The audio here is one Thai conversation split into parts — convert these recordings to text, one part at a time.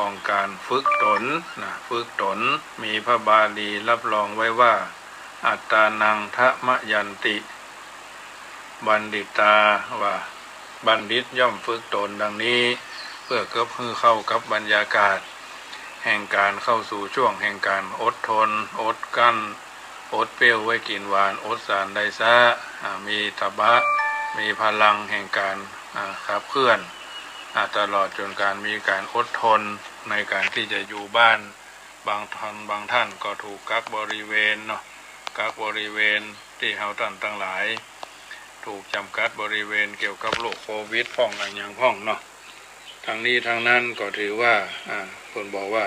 ของการฝึกตนนะฝึกตนมีพระบาลีรับรองไว้ว่าอัตตานังทะมะยันติบัณฑิตาว่าบัณฑิตย่อมฝึกตนดังนี้เพื่อเกื้อเพื่อเข้ากับบรรยากาศแห่งการเข้าสู่ช่วงแห่งการอดทนอดกั้นอดเปรี้ยวไว้กินหวานอดสารไดซะมีตบะมีพลังแห่งการขับเคลื่อนตลอดจนการมีการอดทนในการที่จะอยู่บ้านบางท่านก็ถูกกักบริเวณเนาะกักบริเวณที่เฮาท่านทั้งหลายถูกจำกัดบริเวณเกี่ยวกับโรคโควิดพ่องอะไรอย่างพ่องเนาะทั้งนี้ทั้งนั้นก็ถือว่าคนบอกว่า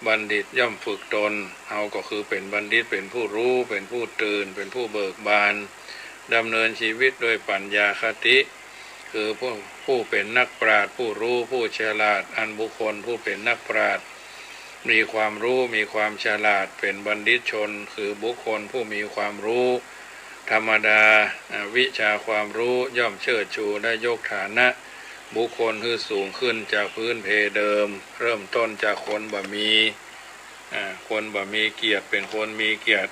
บัณฑิตย่อมฝึกตนเฮาก็คือเป็นบัณฑิตเป็นผู้รู้เป็นผู้ตื่นเป็นผู้เบิกบานดำเนินชีวิตโดยปัญญาคติคือผู้เป็นนักปราชญ์ผู้รู้ผู้ฉลาดอันบุคคลผู้เป็นนักปราชญ์มีความรู้มีความฉลาดเป็นบัณฑิตชนคือบุคคลผู้มีความรู้ธรรมดาวิชาความรู้ย่อมเชิดชูและยกฐานะบุคคลคือสูงขึ้นจากพื้นเพเดิมเริ่มต้นจากคนบ่มีคนบ่มีเกียรติเป็นคนมีเกียรติ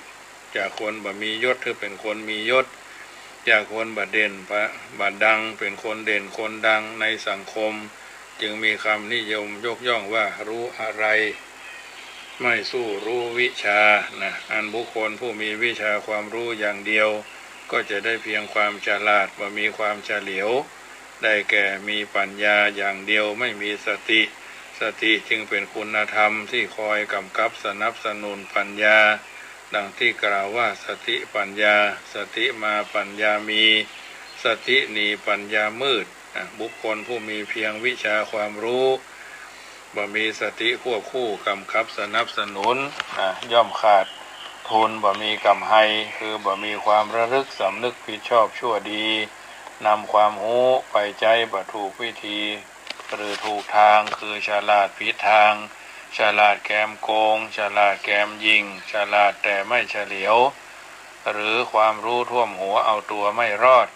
จากคนบ่มียศคือเป็นคนมียศจากคนบ่เด่นบ่ดังเป็นคนเด่นคนดังในสังคมจึงมีคำนิยมยกย่องว่ารู้อะไรไม่สู้รู้วิชาอันบุคคลผู้มีวิชาความรู้อย่างเดียวก็จะได้เพียงความฉลาดบ่มีความเฉลียวได้แก่มีปัญญาอย่างเดียวไม่มีสติจึงเป็นคุณธรรมที่คอยกำกับสนับสนุนปัญญาดังที่กล่าวว่าสติปัญญาสติมาปัญญามีสติหนีปัญญามืดบุคคลผู้มีเพียงวิชาความรู้บ่มีสติควบคู่กำกับสนับสนุนย่อมขาดทุนบ่มีกำไรคือบ่มีความระลึกสำนึกผิดชอบชั่วดีนำความรู้ไปใจบ่ถูกวิธีหรือถูกทางคือฉลาดผิดทางฉลาดแกมโกงฉลาดแกมยิงฉลาดแต่ไม่เฉลียวหรือความรู้ท่วมหัวเอาตัวไม่รอด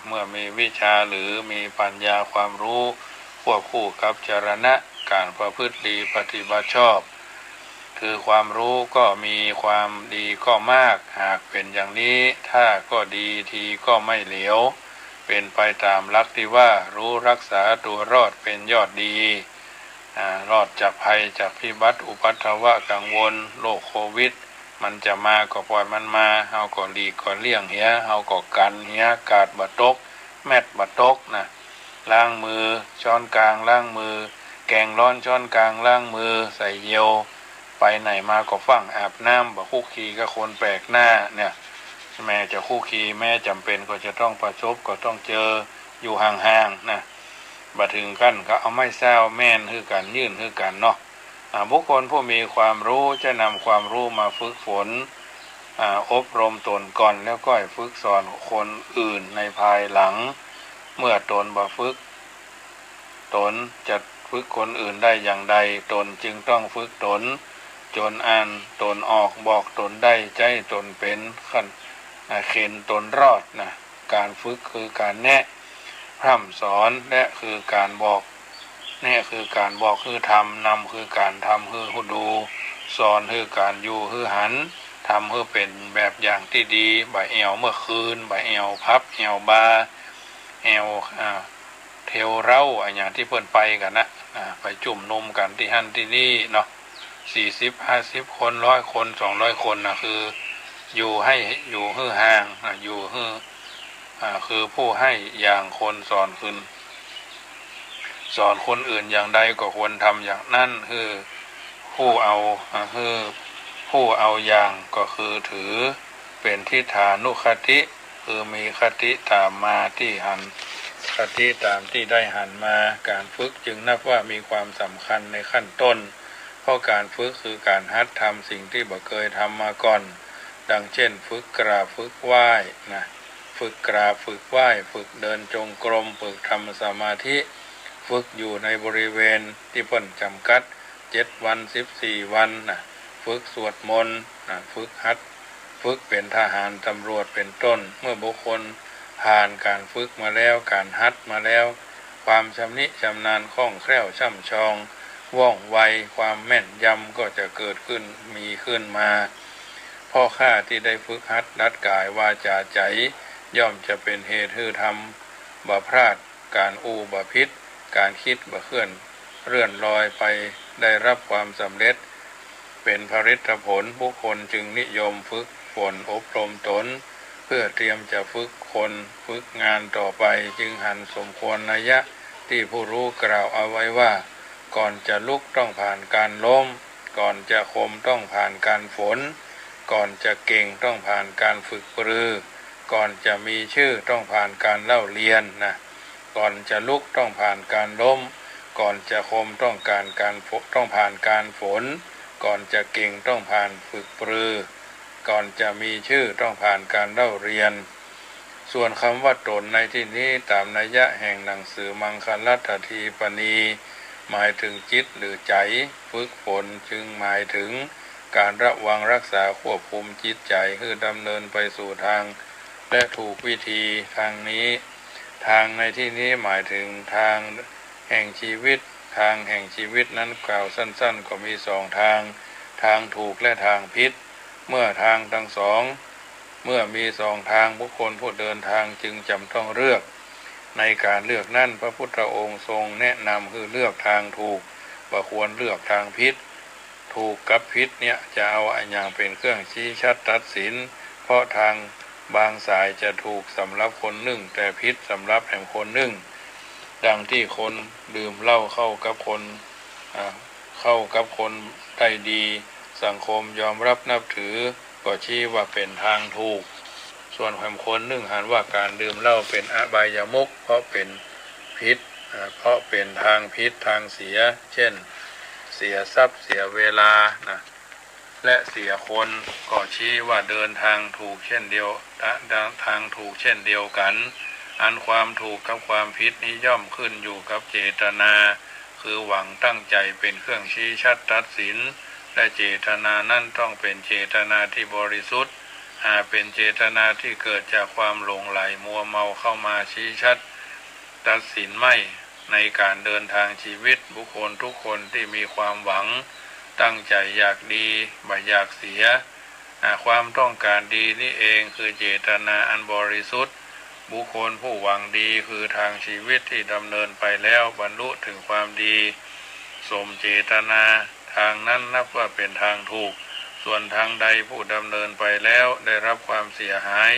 เมื่อมีวิชาหรือมีปัญญาความรู้ควบคู่กับจรณะการประพฤติดีปฏิบัติชอบคือความรู้ก็มีความดีก็มากหากเป็นอย่างนี้ถ้าก็ดีทีก็ไม่เหลวเป็นไปตามหลักที่ว่ารู้รักษาตัวรอดเป็นยอดดีรอดจากภัยจากพิบัติอุปัตถวะกังวลโรคโควิดมันจะมาก็ปล่อยมันมาเฮาก็หลีกก็เลี่ยงเหียเฮาก็กันเหียกาดบ่ตกแมดบ่ตกล้างมือช้อนกลางล้างมือแกงร้อนช้อนกลางล้างมือใส่เยลไปไหนมาก็ฟังอาบน้ำบ่คุกคีกับคนแปลกหน้าเนี่ยแม่จะคุกคีแม่จำเป็นก็จะต้องประชบก็ต้องเจออยู่ห่างๆบ่ถึงกันก็เอาไม้แซวแม่นคือกันยื่นคือกันเนาะบุคคลผู้มีความรู้จะนำความรู้มาฝึกฝนอบรมตนก่อนแล้วก็ฝึกสอนคนอื่นในภายหลังเมื่อตนบ่ฝึกตนจะฝึกคนอื่นได้อย่างใดตนจึงต้องฝึกตนจนอ่านตนออกบอกตนได้ใจตนเป็นขั้นเข็นตนรอดการฝึกคือการแนะพร่ำสอนและคือการบอกแนะคือการบอกคือทำนำคือการทำคือดูสอนคือการอยู่คือหันทำคือเป็นแบบอย่างที่ดีบ่แอวเมื่อคืนบ่แอวพับแอวบาแอวเทวเร้าอย่างที่เพิ่นไปกันไปจุ่มนมกันที่หันที่นี่เนาะ40-50 คน100 คน200 คนคืออยู่ให้อยู่ฮือห่างอยู่ฮือคือผู้ให้อย่างคนสอนขึ้นสอนคนอื่นอย่างใดก็ควรทำอย่างนั้นคือผู้เอาอย่างก็คือถือเป็นทิฏฐานุคติคือมีคติตามมาที่หันคติตามที่ได้หันมาการฝึกจึงนับว่ามีความสำคัญในขั้นต้นเพราะการฝึกคือการหัดทำสิ่งที่บ่เคยทำมาก่อนดังเช่นฝึกกราบฝึกไหว้ฝึกกราบฝึกไหว้ฝึกเดินจงกรมฝึกทำสมาธิฝึกอยู่ในบริเวณที่เพิ่นจำกัด7 วัน14 วันฝึกสวดมนต์ฝึกหัดฝึกเป็นทหารตำรวจเป็นต้นเมื่อบุคคลผ่านการฝึกมาแล้วการหัดมาแล้วความชำนิชำนาญคล่องแคล่วช่ำชอง ว่องไวความแม่นยำก็จะเกิดขึ้นมีขึ้นมาพ่อข้าที่ได้ฝึกหัดดัดกายวาจาใจย่อมจะเป็นเหตุให้ทำบ่พลาดการบ่พิษการคิดบ่เคลื่อนเลื่อนลอยไปได้รับความสำเร็จเป็นผลิตผลบุคคลจึงนิยมฝึกฝนอบรมตนเพื่อเตรียมจะฝึกคนฝึกงานต่อไปจึงหันสมควรนัยยะที่ผู้รู้กล่าวเอาไว้ว่าก่อนจะลุกต้องผ่านการล้มก่อนจะคมต้องผ่านการฝนก่อนจะเก่งต้องผ่านการฝึกปรือก่อนจะมีชื่อต้องผ่านการเล่าเรียนนะก่อนจะลุกต้องผ่านการล้มก่อนจะคมต้องผ่านการฝนก่อนจะเก่งต้องผ่านฝึกปรือก่อนจะมีชื่อต้องผ่านการเล่าเรียนส่วนคำว่าตนในที่นี้ตามนัยยะแห่งหนังสือมังคลัตถีปณีหมายถึงจิตหรือใจฝึกฝนจึงหมายถึงการระวังรักษาควบคุมจิตใจให้ดำเนินไปสู่ทางและถูกวิธีทางนี้ทางในที่นี้หมายถึงทางแห่งชีวิตทางแห่งชีวิตนั้นกล่าวสั้นๆก็มีสองทางทางถูกและทางผิดเมื่อทางทั้งสองเมื่อมีสองทางบุคคลผู้เดินทางจึงจำต้องเลือกในการเลือกนั้นพระพุทธองค์ทรงแนะนำคือเลือกทางถูกว่าควรเลือกทางผิดถูกกับผิดเนี่ยจะเอาอย่างเป็นเครื่องชี้ชัดตัดสินเพราะทางบางสายจะถูกสำหรับคนหนึ่งแต่ผิดสำหรับแห่งคนหนึ่งดังที่คนดื่มเหล้าเข้ากับคนได้ดีสังคมยอมรับนับถือก็ชี้ว่าเป็นทางถูกส่วนแห่งคนหนึ่งหันว่าการดื่มเหล้าเป็นอบายมุขเพราะเป็นพิษเพราะเป็นทางพิษทางเสียเช่นเสียทรัพย์เสียเวลาและเสียคนก็ชี้ว่าเดินทางถูกเช่นเดียวทางถูกเช่นเดียวกันอันความถูกกับความผิดนี้ย่อมขึ้นอยู่กับเจตนาคือหวังตั้งใจเป็นเครื่องชี้ชัดตัดสินและเจตนานั่นต้องเป็นเจตนาที่บริสุทธิ์เป็นเจตนาที่เกิดจากความหลงไหลมัวเมาเข้ามาชี้ชัดตัดสินไม่ในการเดินทางชีวิตบุคคลทุกคนที่มีความหวังตั้งใจอยากดีไม่อยากเสียความต้องการดีนี่เองคือเจตนาอันบริสุทธิ์บุคคลผู้หวังดีคือทางชีวิตที่ดำเนินไปแล้วบรรลุถึงความดีสมเจตนาทางนั้นนับว่าเป็นทางถูกส่วนทางใดผู้ดำเนินไปแล้วได้รับความเสียหาย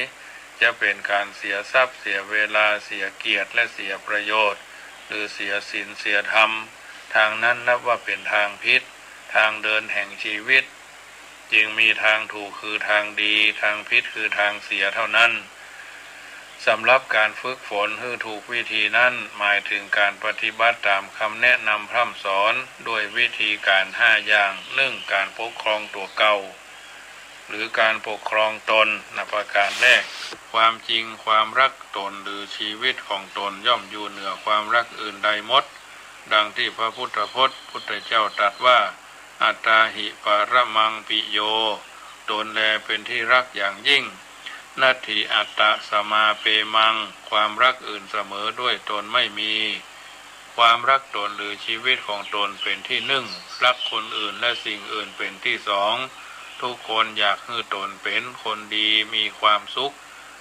จะเป็นการเสียทรัพย์เสียเวลาเสียเกียรติและเสียประโยชน์หรือเสียศีลเสียธรรมทางนั้นนับว่าเป็นทางผิดทางเดินแห่งชีวิตจึงมีทางถูกคือทางดีทางผิดคือทางเสียเท่านั้นสำหรับการฝึกฝนให้ถูกวิธีนั้นหมายถึงการปฏิบัติตามคำแนะนำพร่ำสอนด้วยวิธีการ5อย่าง1การปกครองตัวเก่าหรือการปกครองตนประการแรกความจริงความรักตนหรือชีวิตของตนย่อมอยู่เหนือความรักอื่นใดหมดดังที่พระพุทธพจน์พุทธเจ้าตรัสว่าอัตตาหิปรมังปิโยตนแลเป็นที่รักอย่างยิ่งนัตถิอัตตะสมาเปมังความรักอื่นเสมอด้วยตนไม่มีความรักตนหรือชีวิตของตนเป็นที่หนึ่งรักคนอื่นและสิ่งอื่นเป็นที่สองทุกคนอยากให้ตนเป็นคนดีมีความสุข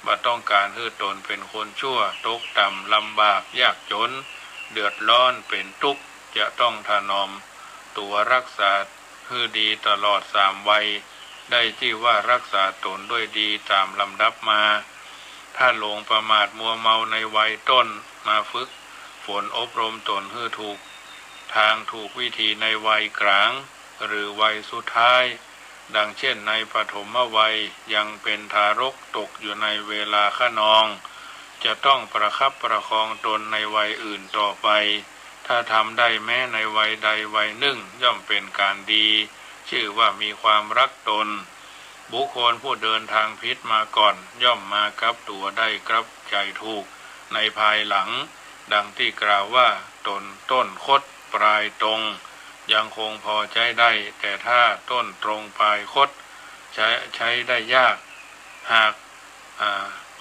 บ่ต้องการให้ตนเป็นคนชั่วตกต่ำลำบากยากจนเดือดร้อนเป็นทุกข์จะต้องถนอมตัวรักษาให้ดีตลอด3 วัยได้ที่ว่ารักษาตนด้วยดีตามลำดับมาถ้าหลงประมาทมัวเมาในวัยต้นมาฝึกฝนอบรมตนให้ถูกทางถูกวิธีในวัยกลางหรือวัยสุดท้ายดังเช่นในปฐมวัยยังเป็นทารกตกอยู่ในเวลาขนองจะต้องประคับประคองตนในวัยอื่นต่อไปถ้าทำได้แม้ในวัยใดวัยหนึ่งย่อมเป็นการดีชื่อว่ามีความรักตนบุคคลผู้เดินทางผิดมาก่อนย่อมมากับตัวได้กับใจถูกในภายหลังดังที่กล่าวว่าตนต้นคดปลายตรงยังคงพอใจได้แต่ถ้าต้นตรงปลายคดใช้ได้ยากหาก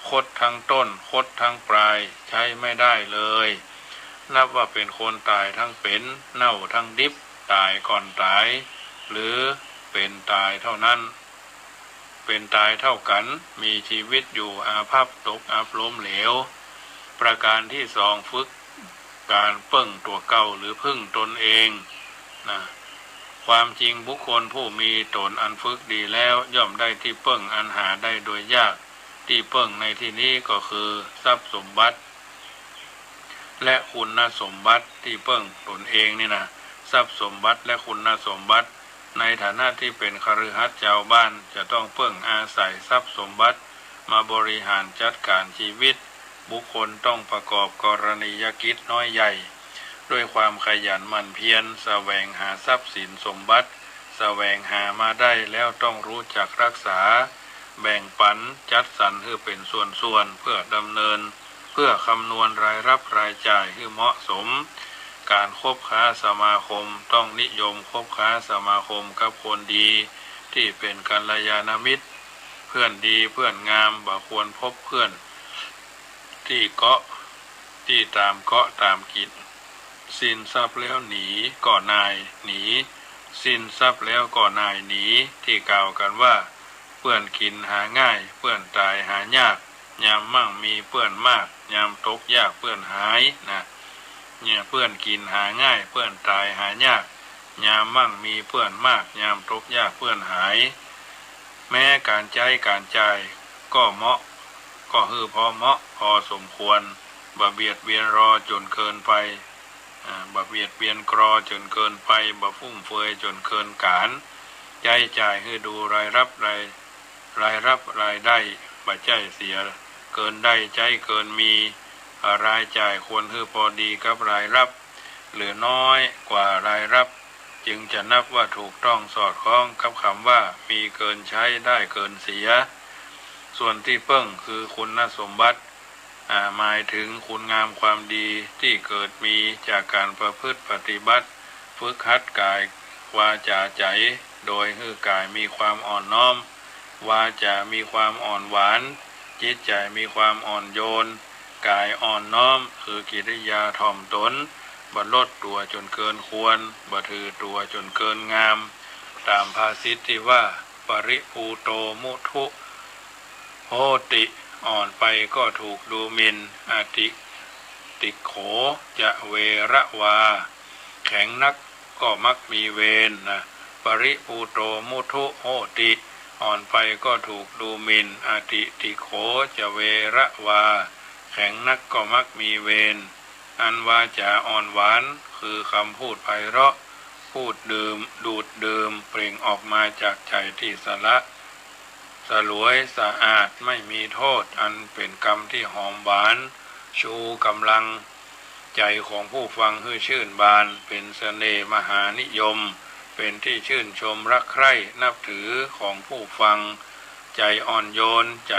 คดทั้งต้นคดทั้งปลายใช้ไม่ได้เลยนับว่าเป็นคนตายทั้งเป็นเน่าทั้งดิบ ตายก่อนตายหรือเป็นตายเท่านั้นเป็นตายเท่ากันมีชีวิตอยู่อาภัพตกอับล้มเหลวประการที่สองฝึกการเพิ่งตัวเก่าหรือพึ่งตนเองนะความจริงบุคคลผู้มีตนอันฝึกดีแล้วย่อมได้ที่เพิ่งอันหาได้โดยยากที่เพิ่งในที่นี้ก็คือทรัพย์สมบัติและคุณสมบัติที่เพิ่งตนเองนี่นะทรัพย์สมบัติและคุณสมบัติในฐานะที่เป็นคฤหัสถ์ชาวบ้านจะต้องเพิ่งอาศัยทรัพย์สมบัติมาบริหารจัดการชีวิตบุคคลต้องประกอบกรณียกิจน้อยใหญ่ด้วยความขยันหมั่นเพียรแสวงหาทรัพย์สินสมบัติแสวงหามาได้แล้วต้องรู้จักรักษาแบ่งปันจัดสรรให้เป็นส่วนๆเพื่อดำเนินเพื่อคำนวณรายรับรายจ่ายให้เหมาะสมการคบค้าสมาคมต้องนิยมคบค้าสมาคมกับคนดีที่เป็นกัลยาณมิตรเพื่อนดีเพื่อนงามบ่ควรพบเพื่อนที่เกาะที่ตามเกาะตามกิจสิ้นทรัพย์แล้วหนีก่อนายหนีสิ้นทรัพย์แล้วก่อนายหนีที่กล่าวกันว่าเพื่อนกินหาง่ายเพื่อนตายหายากยามมั่งมีเพื่อนมากยามตกยากเพื่อนหายนะเนี่ยเพื่อนกินหาง่ายเพื่อนตายหายากยามมั่งมีเพื่อนมากยามตกยากเพื่อนหายแม้การใช้การจ่ายก็เหมาะก็พอเหมาะพอสมควรบ่เบียดเบียนรอจนเกินไปบ่เบียดเบียนกรอจนเกินไปบ่ฟุ่มเฟือยจนเกินการใช้จ่ายให้ดูรายรับรายได้บ่ใจเสียเกินได้ใจเกินมีรายจ่ายควรให้พอดีกับรายรับเหลือน้อยกว่ารายรับจึงจะนับว่าถูกต้องสอดคล้องกับคำว่ามีเกินใช้ได้เกินเสียส่วนที่เพิ่งคือคุณสมบัติหมายถึงคุณงามความดีที่เกิดมีจากการประพฤติปฏิบัติฝึกหัดกายวาจาใจโดยให้กายมีความอ่อนน้อมวาจามีความอ่อนหวานจิตใจมีความอ่อนโยนกายอ่อนน้อมคือกิริยาถ่อมตนบ่ลดตัวจนเกินควรบ่ถือตัวจนเกินงามตามภาษิตที่ว่าปริภูโตมุทุโหติอ่อนไปก็ถูกดูหมิ่นอติโขจะเวระวาแข็งนักก็มักมีเวรนะปริภูโตมุทุโหติอ่อนไปก็ถูกดูหมิ่นอติโขจะเวระวาแข็งนักก็มักมีเวรอันวาจาอ่อนหวานคือคำพูดไพเราะพูดดูดดื่มเปล่งออกมาจากใจที่สลวยสะอาดไม่มีโทษอันเป็นกรรมที่หอมหวานชูกำลังใจของผู้ฟังให้ชื่นบานเป็นเสน่ห์มหานิยมเป็นที่ชื่นชมรักใคร่นับถือของผู้ฟังใจอ่อนโยนใจ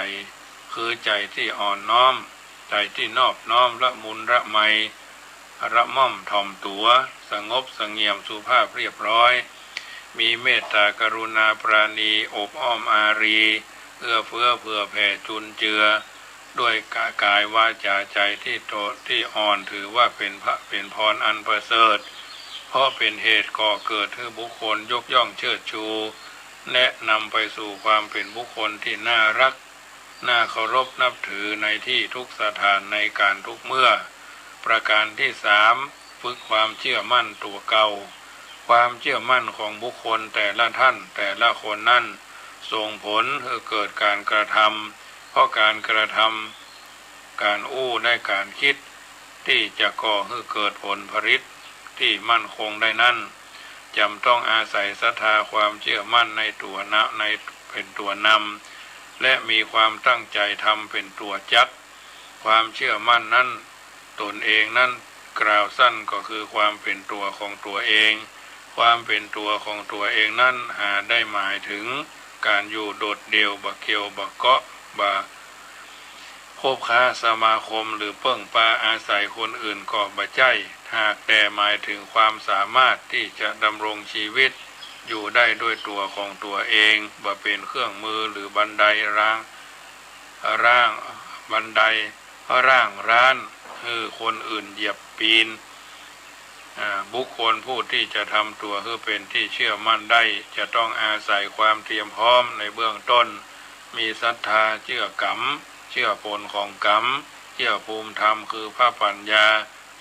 คือใจที่อ่อนน้อมใจที่นอบน้อมละมุนละไมระม่อมถ่อมตัวสงบเสงี่ยมสุภาพเรียบร้อยมีเมตตากรุณาปราณีอบอ้อมอารีเอื้อเฟื้อเผื่อแผ่จุนเจือด้วยกายวาจาใจที่อ่อนถือว่าเป็นพรอันประเสริฐเพราะเป็นเหตุก่อเกิดให้บุคคลยกย่องเชิดชูแนะนำไปสู่ความเป็นบุคคลที่น่ารักน่าเคารพนับถือในที่ทุกสถานในการทุกเมื่อประการที่สามฝึกความเชื่อมั่นตัวเก่าความเชื่อมั่นของบุคคลแต่ละท่านแต่ละคนนั้นส่งผลให้เกิดการกระทำเพราะการกระทำการและการคิดที่จะก่อให้เกิดผลผลิตที่มั่นคงได้นั้นจำต้องอาศัยศรัทธาความเชื่อมั่นในเป็นตัวนำและมีความตั้งใจทำเป็นตัวจัดความเชื่อมั่นนั้นตนเองนั้นกล่าวสั้นก็คือความเป็นตัวของตัวเองความเป็นตัวของตัวเองนั้นหาได้หมายถึงการอยู่โดดเดี่ยวบ่เกี่ยวบ่เกาะบ่คบค้าสมาคมหรือเพิ่งปาอาศัยคนอื่นก็บ่ใจหากแต่หมายถึงความสามารถที่จะดำรงชีวิตอยู่ได้ด้วยตัวของตัวเองบ่เป็นเครื่องมือหรือบันไดบันไดร่างร้านคือคนอื่นเหยียบปีน บุคคลผู้ที่จะทำตัวให้เป็นที่เชื่อมั่นได้จะต้องอาศัยความเตรียมพร้อมในเบื้องต้นมีศรัทธาเชื่อกรรมเชื่อผลของกรรมเชื่อภูมิธรรมคือพระปัญญา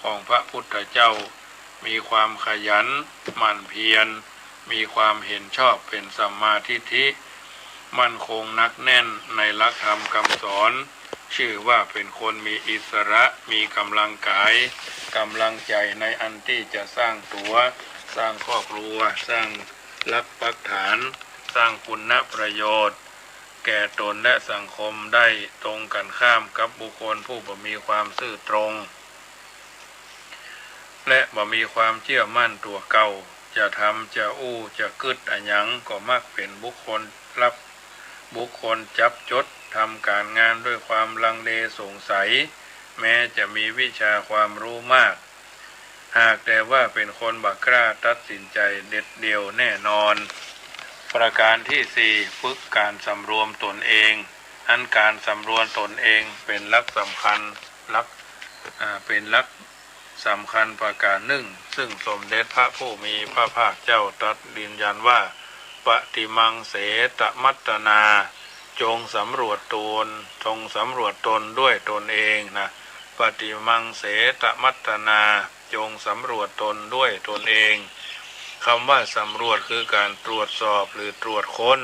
ของพระพุทธเจ้ามีความขยันหมั่นเพียรมีความเห็นชอบเป็นสัมมาทิฏฐิมั่นคงนักแน่นในหลักธรรมคำสอนชื่อว่าเป็นคนมีอิสระมีกำลังกายกำลังใจในอันที่จะสร้างตัวสร้างครอบครัวสร้างหลักปักฐานสร้างคุณประโยชน์แก่ตนและสังคมได้ตรงกันข้ามกับบุคคลผู้บ่มีความซื่อตรงและบ่มีความเชื่อมั่นตัวเก่าจะทำจะอู้จะกึดอะหยังก็มักเป็นบุคคลรับบุคคลจับจดทำการงานด้วยความลังเลสงสัยแม้จะมีวิชาความรู้มากหากแต่ว่าเป็นคนบักกล้าตัดสินใจเด็ดเดี่ยวแน่นอนประการที่สี่ฝึกการสำรวมตนเองอันการสำรวมตนเองเป็นหลักสำคัญเป็นหลักสำคัญประการหนึ่งซึ่งสมเด็จพระผู้มีพระภาคเจ้าตรัสยืนยันว่าปฏิมังเสตมัตตนาจงสำรวจตนด้วยตนเองนะปฏิมังเสตมัตตนาจงสำรวจตนด้วยตนเองคำว่าสำรวจคือการตรวจสอบหรือตรวจค้น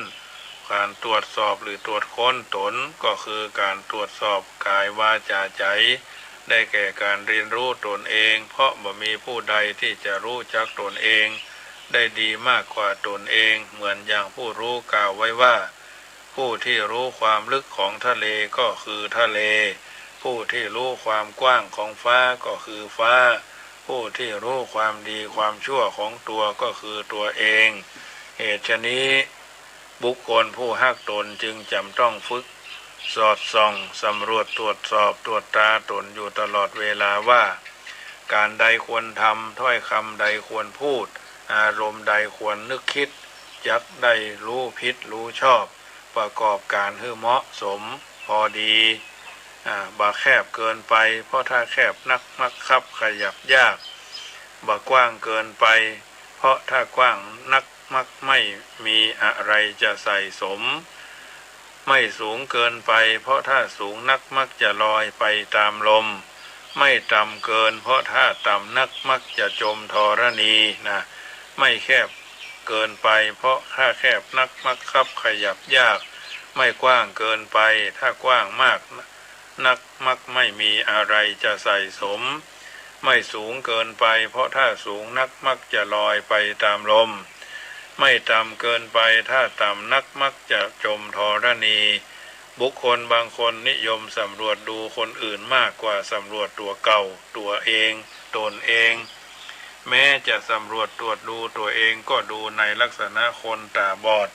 การตรวจสอบหรือตรวจค้นตนก็คือการตรวจสอบกายวาจาใจได้แก่การเรียนรู้ตนเองเพราะบ่มีผู้ใดที่จะรู้จักตนเองได้ดีมากกว่าตนเองเหมือนอย่างผู้รู้กล่าวไว้ว่าผู้ที่รู้ความลึกของทะเลก็คือทะเลผู้ที่รู้ความกว้างของฟ้าก็คือฟ้าผู้ที่รู้ความดีความชั่วของตัวก็คือตัวเองเหตุฉะนี้บุคคลผู้ฮักตนจึงจำต้องฝึกสอดส่องสำรวจตรวจสอบตรวจตราตนอยู่ตลอดเวลาว่าการใดควรทำถ้อยคำใดควรพูดอารมณ์ใดควรนึกคิดจักได้รู้ผิดรู้ชอบประกอบการให้เหมาะสมพอดีบ่แคบเกินไปเพราะถ้าแคบนักมักคับขยับยากบ่กว้างเกินไปเพราะถ้ากว้างนักมักไม่มีอะไรจะใส่สมไม่สูงเกินไปเพราะถ้าสูงนักมักจะลอยไปตามลมไม่ต่ำเกินเพราะถ้าต่ำนักมักจะจมธรณีนะไม่แคบเกินไปเพราะถ้าแคบนักมักคับขยับยากไม่กว้างเกินไปถ้ากว้างมากนักมักไม่มีอะไรจะใส่สมไม่สูงเกินไปเพราะถ้าสูงนักมักจะลอยไปตามลมไม่ต่ำเกินไปถ้าต่ำนักมักจะจมธรณีบุคคลบางคนนิยมสำรวจดูคนอื่นมากกว่าสำรวจตัวเก่าตัวเองตนเองแม้จะสำรวจตรวจดูตัวเองก็ดูในลักษณะคนตาบอด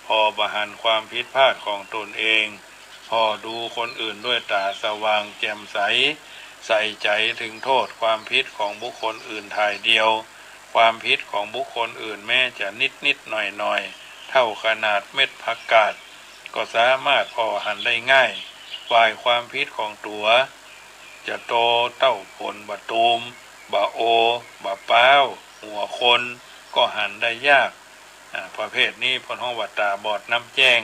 พอบหันความผิดพลาดของตนเองพอดูคนอื่นด้วยตาสว่างแจ่มใสใส่ใจถึงโทษความผิดของบุคคลอื่นทายเดียวความผิดของบุคคลอื่นแม้จะนิดหน่อยเท่าขนาดเม็ดผักกาดก็สามารถพอหันได้ง่ายฝ่ายความผิดของตัวจะโตเต้าผลบะตูมบะโอบะเป้าหัวคนก็หันได้ยากประเภทนี้พลห้องวัดตาบอดน้ำแจ้ง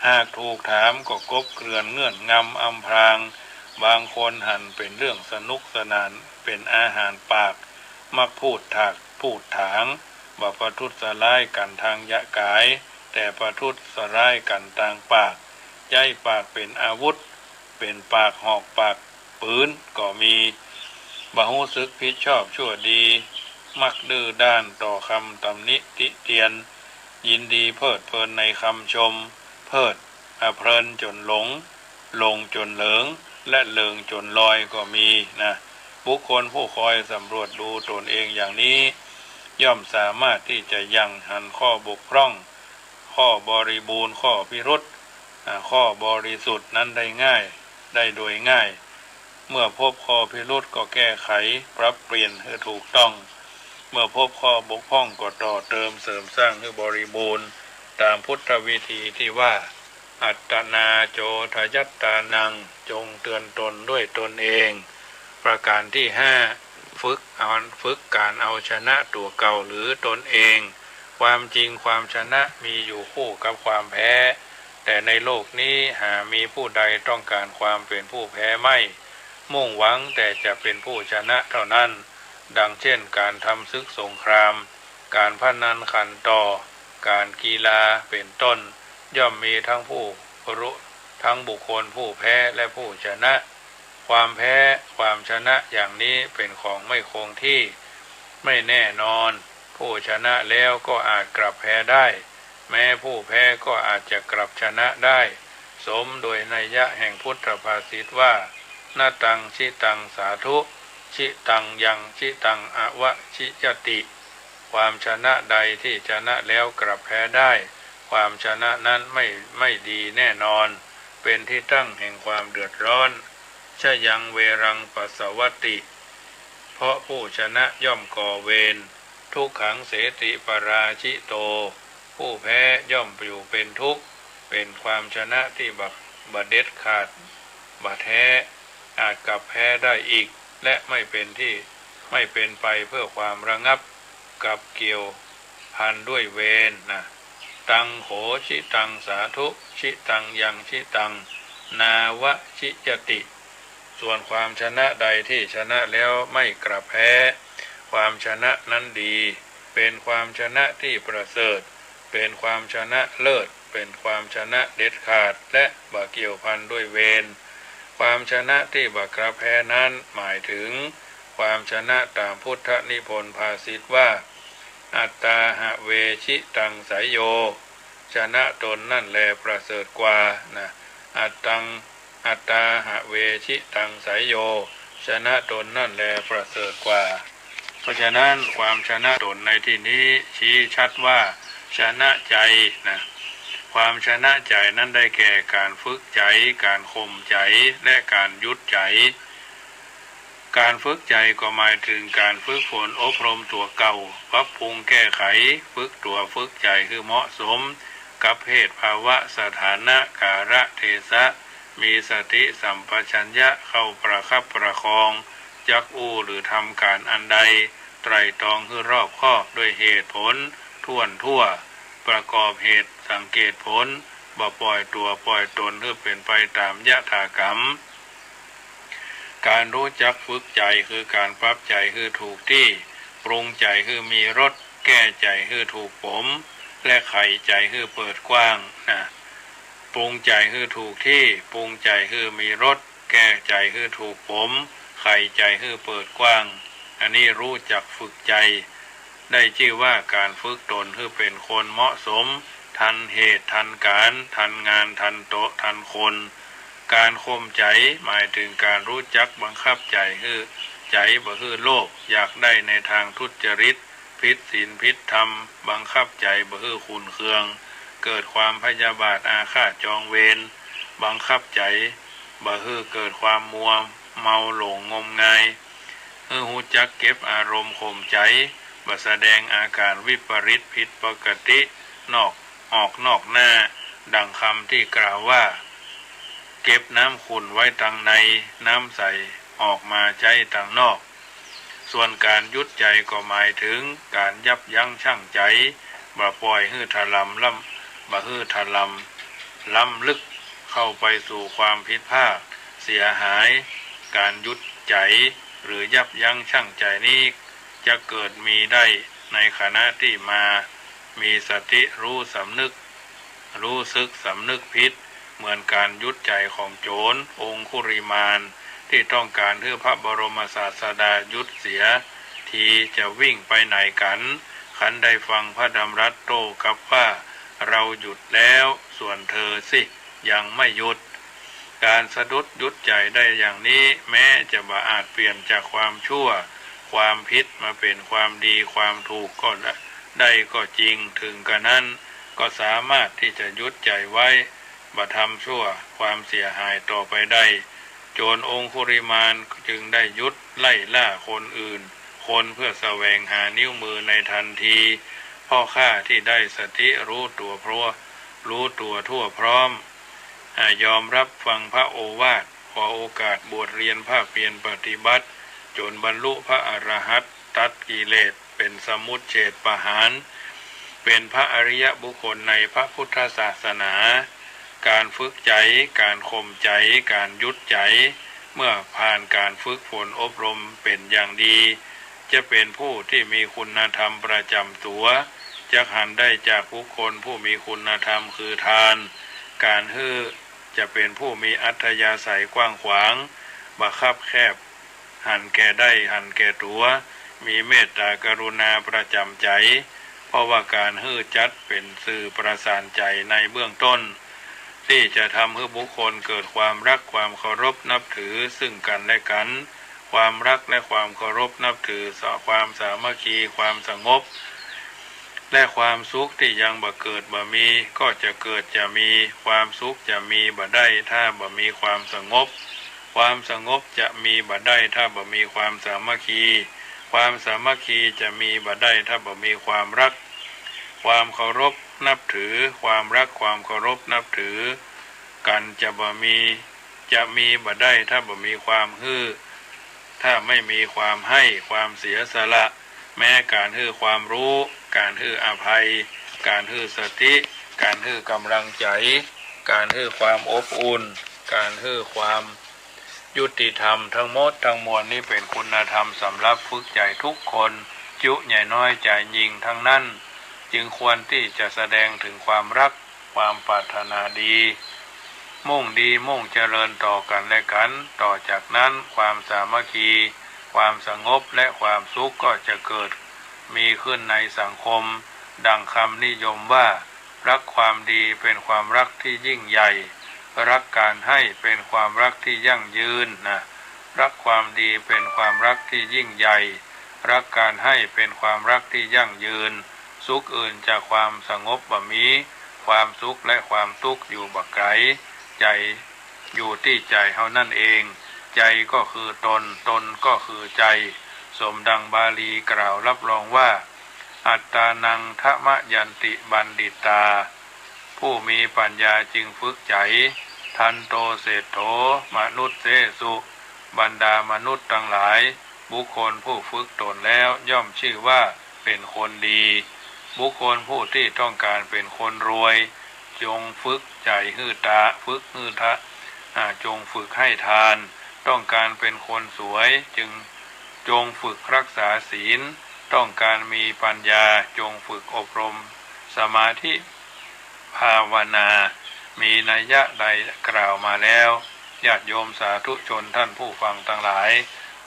หากถูกถามก็กบเกลื่อนเงื่อนงำอำพรางบางคนหันเป็นเรื่องสนุกสนานเป็นอาหารปากมักพูดถากพูดถางบ่ประทุษร้ายกันทางยะกายแต่ประทุษร้ายกันทางปากใจปากเป็นอาวุธเป็นปากหอกปากปืนก็มีบ่รู้สึกผิดชอบชั่วดีมักดื้อด้านต่อคำตำหนิติเตียนยินดีเพลิดเพลินในคำชมเพลิดเพลินจนหลงจนเหลิงและเลิงจนลอยก็มีนะบุคคลผู้คอยสำรวจดูตนเองอย่างนี้ย่อมสามารถที่จะยังหันข้อบกพร่องข้อบริบูรณ์ข้อพิรุธข้อบริสุทธิ์นั้นได้ง่ายได้โดยง่ายเมื่อพบข้อพิรุธก็แก้ไขปรับเปลี่ยนให้ถูกต้องเมื่อพบข้อบกพร่องก็ต่อเติมเสริมสร้างให้บริบูรณ์ตามพุทธวิธีที่ว่าอัตตนาโจทยัตตานังจงเตือนตนด้วยตนเองประการที่5ฝึ ฝึกการเอาชนะตัวเก่าหรือตนเองความจริงความชนะมีอยู่คู่กับความแพ้แต่ในโลกนี้หามีผู้ใดต้องการความเป็นผู้แพ้ไม่มุ่งหวังแต่จะเป็นผู้ชนะเท่านั้นดังเช่นการทำศึกสงครามการพนันขันต่อการกีฬาเป็นต้นย่อมมีทั้งบุคคลผู้แพ้และผู้ชนะความแพ้ความชนะอย่างนี้เป็นของไม่คงที่ไม่แน่นอนผู้ชนะแล้วก็อาจกลับแพ้ได้แม้ผู้แพ้ก็อาจจะกลับชนะได้สมโดยนัยยะแห่งพุทธภาษิตว่านาตังชิตังสาธุชิตังยังชิตังอวชิยติความชนะใดที่ชนะแล้วกลับแพ้ได้ความชนะนั้นไม่ดีแน่นอนเป็นที่ตั้งแห่งความเดือดร้อนชยังเวรังปัสสวติเพราะผู้ชนะย่อมก่อเวรทุกขังเสติปราชิโตผู้แพ้ย่อมอยู่เป็นทุกข์เป็นความชนะที่บัดเด็ดขาดบัดแท้อาจกลับแพ้ได้อีกและไม่เป็นไปเพื่อความระงับกับเกี่ยวพันด้วยเวรนะตังโขชิตังสาธุชิตังยังชิตังนาวชิยติส่วนความชนะใดที่ชนะแล้วไม่กลับแพ้ความชนะนั้นดีเป็นความชนะที่ประเสริฐเป็นความชนะเลิศเป็นความชนะเด็ดขาดและบ่เกี่ยวพันด้วยเวรความชนะที่บ่กลับแพ้นั้นหมายถึงความชนะตามพุทธนิพนธ์ภาษิตว่าอัตตาหะเวชิตังสายโยชนะตนนั่นแลประเสริฐกว่านะอัตตาหะเวชิตังสายโยชนะตนนั่นแลประเสริฐกว่าเพราะฉะนั้นความชนะตนในที่นี้ชี้ชัดว่าชนะใจนะความชนะใจนั้นได้แก่การฝึกใจการข่มใจและการยุดใจการฝึกใจก็หมายถึงการฝึกฝนอบรมตัวเก่าปรับปรุงแก้ไขฝึกใจคือเหมาะสมกับเพศภาวะสถานะกาละเทศะมีสติสัมปชัญญะเข้าประคับประคองจักอู้หรือทำการอันใดไตร่ตรองคือรอบคอบด้วยเหตุผลทั่วประกอบเหตุสังเกตผลบ่ปล่อยตัวปล่อยตนเพื่อเป็นไปตามยถากรรมการรู้จักฝึกใจคือการปรับใจคือถูกที่ปรุงใจคือมีรสแก้ใจคือถูกผมและไขใจคือเปิดกว้างนะปรุงใจคือถูกที่ปรุงใจคือมีรสแก้ใจคือถูกผมไขใจคือเปิดกว้างอันนี้รู้จักฝึกใจได้ชื่อว่าการฝึกตนคือเป็นคนเหมาะสมทันเหตุทันการทันงานทันโต๊ะทันคนการข่มใจหมายถึงการรู้จักบังคับใจคือใจบ่คือโลภอยากได้ในทางทุจริตผิดศีลผิดธรรมบังคับใจบ่คือขุ่นเคืองเกิดความพยาบาทอาฆาตจองเวรบังคับใจบ่คือเกิดความมัวเมาหลงงมงายหูจักเก็บอารมณ์ข่มใจบ่แสดงอาการวิปริตผิดปกตินอกหน้าดังคำที่กล่าวว่าเก็บน้ำขุ่นไว้ทางในน้ำใสออกมาใช้ทางนอกส่วนการยุดใจก็หมายถึงการยับยั้งชั่งใจบ่ปล่อยให้ถลำล้ำลึกเข้าไปสู่ความผิดพลาดเสียหายการยุดใจหรือยับยั้งชั่งใจนี้จะเกิดมีได้ในขณะที่มีสติรู้สึกสำนึกผิดเหมือนการยุดใจของโจรองคุริมานที่ต้องการให้พระบรมศาสดายุดเสียทีจะวิ่งไปไหนกันขันได้ฟังพระดำรัสโต้กลับว่าเราหยุดแล้วส่วนเธอสิยังไม่หยุดการสะดุดยุดใจได้อย่างนี้แม้จะบ่อาจเปลี่ยนจากความชั่วความผิดมาเป็นความดีความถูกก็ได้ก็จริงถึงกระนั้นก็สามารถที่จะยุดใจไว้บ่ทำชั่วความเสียหายต่อไปได้โจรองคุริมานจึงได้ยุดไล่ล่าคนอื่นคนเพื่อแสวงหานิ้วมือในทันทีพ่อข้าที่ได้สติรู้ตัวทั่วพร้อมยอมรับฟังพระโอวาทขอโอกาสบวชเรียนภาคเพียรปฏิบัติ จนบรรลุพระอรหันต์ตัดกิเลสเป็นสมุจเฉทปหารเป็นพระอริยบุคคลในพระพุทธศาสนาการฝึกใจการข่มใจการยุดใจเมื่อผ่านการฝึกฝนอบรมเป็นอย่างดีจะเป็นผู้ที่มีคุณธรรมประจำตัวจะหันได้จากบุคคลผู้มีคุณธรรมคือทานการฮื้อจะเป็นผู้มีอัธยาศัยกว้างขวางบังคับแคบหันแก่ได้หันแก่ตัวมีเมตตากรุณาประจำใจเพราะว่าการฮื้อจัดเป็นสื่อประสานใจในเบื้องต้นที่จะทำให้บุคคลเกิดความรักความเคารพนับถือซึ่งกันและกันความรักและความเคารพนับถือความสามัคคีความสงบและความสุขที่ยังบ่เกิดบ่มีก็จะเกิดจะมีความสุขจะมีบ่ได้ถ้าบ่มีความสงบความสงบจะมีบ่ได้ถ้าบ่มีความสามัคคีความสามัคคีจะมีบ่ได้ถ้าบ่มีความรักความเคารพนับถือความรักความเคารพนับถือกันจะมีบ่ได้ถ้าบ่มีความฮื้อถ้าไม่มีความให้ความเสียสละแม้การฮื้อความรู้การฮื้ออภัยการฮื้อสติการฮื้อกำลังใจการฮื้อความอบอุ่นการฮื้อความยุติธรรมทั้งหมดทั้งมวลนี้เป็นคุณธรรมสำหรับฝึกใจทุกคนจุใหญ่น้อยใจยิ่งทั้งนั้นจึงควรที่จะแสดงถึงความรักความปรารถนาดีมุ่งดีมุ่งเจริญต่อกันและกันต่อจากนั้นความสามัคคีความสงบและความสุขก็จะเกิดมีขึ้นในสังคมดังคำนิยมว่ารักความดีเป็นความรักที่ยิ่งใหญ่รักการให้เป็นความรักที่ยั่งยืนนะรักความดีเป็นความรักที่ยิ่งใหญ่รักการให้เป็นความรักที่ยั่งยืนสุขอื่นจากความสงบบ่มีความสุขและความทุกข์อยู่บ่ไกลใจอยู่ที่ใจเฮานั่นเองใจก็คือตนตนก็คือใจสมดังบาลีกล่าวรับรองว่าอัตตานังทะมะยันติบัณฑิตาผู้มีปัญญาจึงฝึกใจทันโตเศรษโธมนุษย์เสสุบรรดามนุษย์ทั้งหลายบุคคลผู้ฝึกตนแล้วย่อมชื่อว่าเป็นคนดีบุคคลผู้ที่ต้องการเป็นคนรวยจงฝึกใจฮื้อตาฝึกฮื้อทะจงฝึกให้ทานต้องการเป็นคนสวยจึงจงฝึกรักษาศีลต้องการมีปัญญาจงฝึกอบรมสมาธิภาวนามีนัยยะใดกล่าวมาแล้วญาติโยมสาธุชนท่านผู้ฟังทั้งหลาย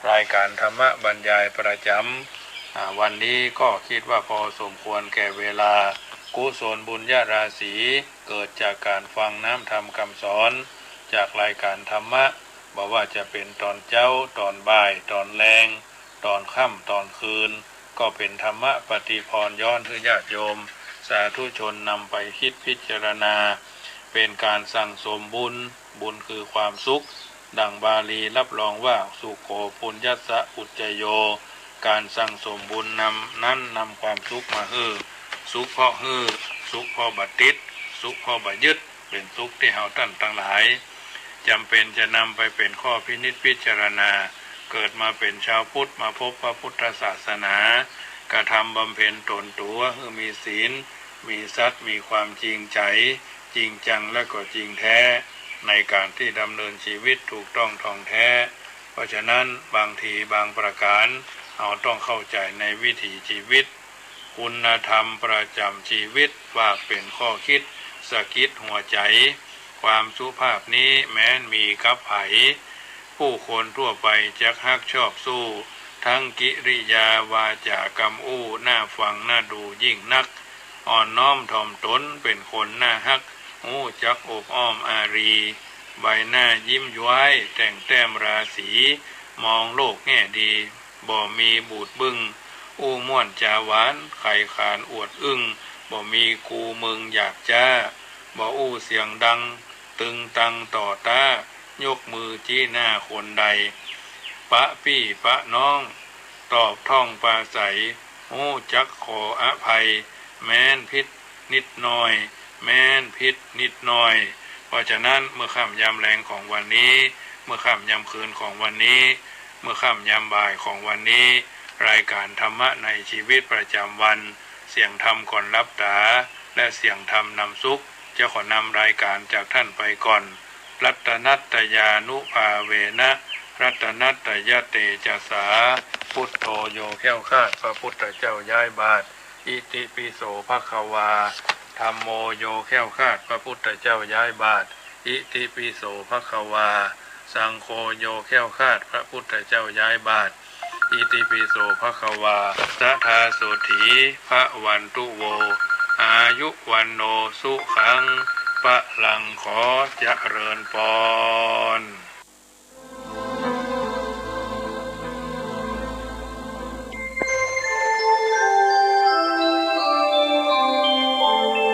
รายการธรรมบรรยายประจำวันนี้ก็คิดว่าพอสมควรแก่เวลากุศลบุญญาราศีเกิดจากการฟังน้ำธรรมคำสอนจากรายการธรรมะบอกว่าจะเป็นตอนเช้าตอนบ่ายตอนแรงตอนค่ำตอนคืนก็เป็นธรรมะปฏิพรย้อนให้ญาติโยมสาธุชนนำไปคิดพิจารณาเป็นการสั่งสมบุญบุญคือความสุขดังบาลีรับรองว่าสุโขปุญญัสสะอุจจโยการสั่งสมบุญนำความสุขมาสุขเพราะสุขเพราะบัดติดสุขเพราะบัดยึดเป็นสุขที่เฮาท่านทั้งหลายจำเป็นจะนำไปเป็นข้อพินิจพิจารณาเกิดมาเป็นชาวพุทธมาพบพระพุทธศาสนากระทำบำเพ็ญตนตัวคือมีศีลมีสัตย์มีความจริงใจจริงจังและก็จริงแท้ในการที่ดำเนินชีวิตถูกต้องท่องแท้เพราะฉะนั้นบางทีบางประการเราต้องเข้าใจในวิถีชีวิตคุณธรรมประจำชีวิตฝากเป็นข้อคิดสะกิดหัวใจความสุภาพนี้แม้นมีกับไผผู้คนทั่วไปจักฮักชอบสู้ทั้งกิริยาวาจากรรมอู้น่าฟังน่าดูยิ่งนักอ่อนน้อมถ่อมตนเป็นคนน่าฮักอู้จักอบอ้อมอารีใบหน้ายิ้มย้อยแต่งแต้มราศีมองโลกแง่ดีบ่มีบูดบึ้งอู้ม่วนจาหวานไข่ขานอวดอึ้งบ่มีกูมึงอยากจ้าบ่อู้เสียงดังตึงตังต่อตายกมือจี้หน้าคนใดปะพี่ปะน้องตอบท่องปาใสหูจักขออภัยแม้นพิษนิดหน่อยแม้นพิษนิดหน่อยเพราะฉะนั้นเมื่อค่ำยามแรงของวันนี้เมื่อค่ำยามคืนของวันนี้ เมื่อค่ำยามบ่ายของวันนี้รายการธรรมะในชีวิตประจำวันเสียงธรรมก่อนรับตาและเสียงธรรมนำสุขจะขอนำรายการจากท่านไปก่อนรัตนัตตยานุภาเวนะรัตนัตตยเตจสาพุทโธโยแค้วคลาดพระพุทธเจ้าย้ายบาทอิติปิโสภควาธัมโมโยแค้วคลาดพระพุทธเจ้าย้ายบาทอิติปิโสภควาสังโฆโยแค้วคลาดพระพุทธเจ้าย้ายบาทอิติปิโสภควาสัทธาโสถีพระวันตุโวอายุวันโนสุขังพระลังขอเจริญพร